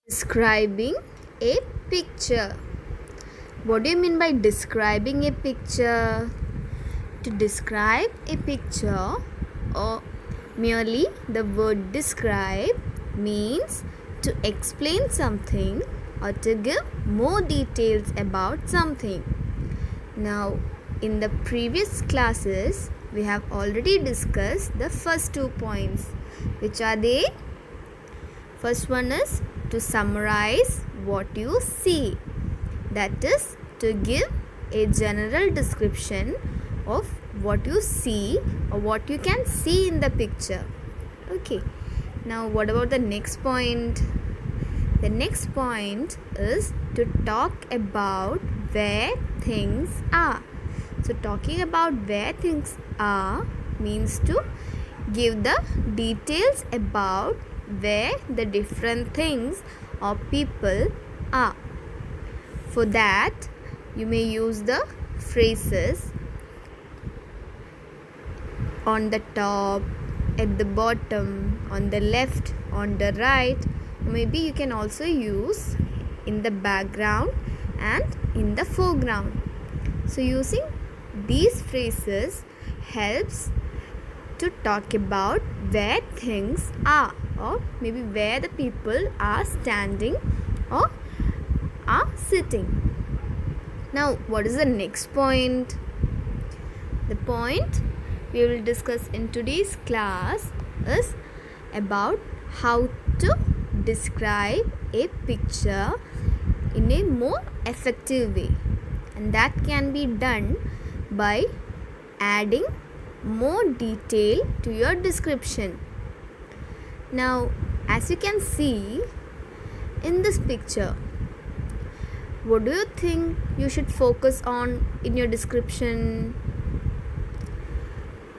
Describing a picture. What do you mean by describing a picture? To describe a picture, or merely the word describe, means to explain something or to give more details about something. Now, in the previous classes, we have already discussed the first 2 points. Which are they? First one is to summarize what you see. That is to give a general description of what you see or what you can see in the picture. Okay. Now what about the next point? The next point is to talk about where things are. So talking about where things are means to give the details about where the different things or people are. For that, you may use the phrases on the top, at the bottom, on the left, on the right. Maybe you can also use in the background and in the foreground. So using these phrases helps to talk about where things are, or maybe where the people are standing or are sitting. Now, what is the next point? The point we will discuss in today's class is about how to describe a picture in a more effective way, and that can be done by adding more detail to your description. Now, as you can see in this picture, what do you think you should focus on in your description?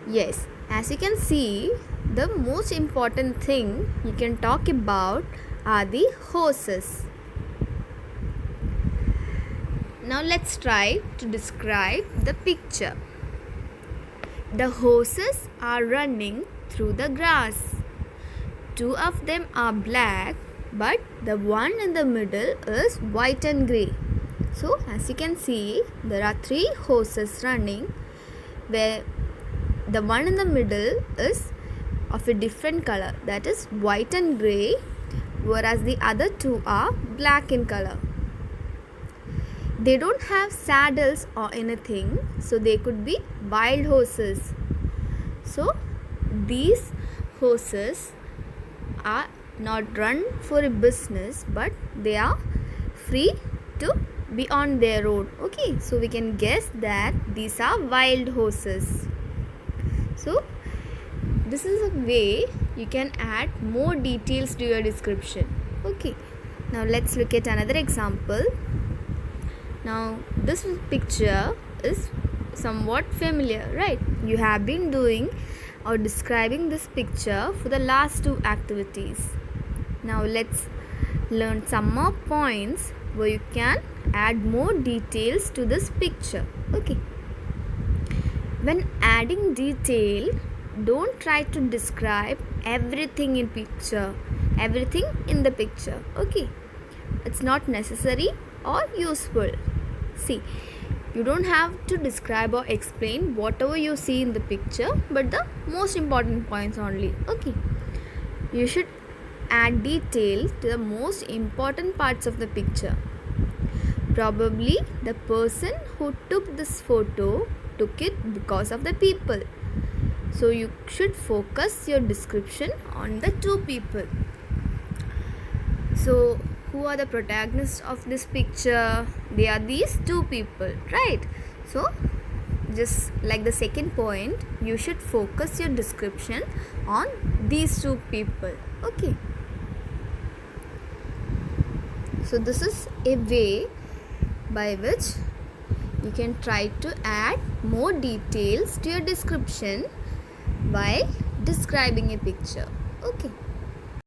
Yes, as you can see, the most important thing you can talk about are the horses. Now let's try to describe the picture. The horses are running through the grass. 2 of them are black, but the one in the middle is white and grey. So as you can see, there are 3 horses running, where the one in the middle is of a different color, that is white and grey, whereas the other 2 are black in color. They don't have saddles or anything, so they could be wild horses. So these horses are not run for a business, but they are free to be on their own. Okay, so we can guess that these are wild horses. So this is a way you can add more details to your description. Okay, now let's look at another example. Now this picture is somewhat familiar, right? You have been doing or describing this picture for the last 2 activities. Now let's learn some more points where you can add more details to this picture. Okay. When adding detail, don't try to describe everything in the picture. Okay. It's not necessary or useful. See, you don't have to describe or explain whatever you see in the picture, but the most important points only. Okay. You should add detail to the most important parts of the picture. Probably the person who took this photo took it because of the people. So you should focus your description on the 2 people. So who are the protagonists of this picture? They are these 2 people, right? So just like the second point, you should focus your description on these 2 people. Okay. So this is a way by which you can try to add more details to your description while describing a picture. Okay.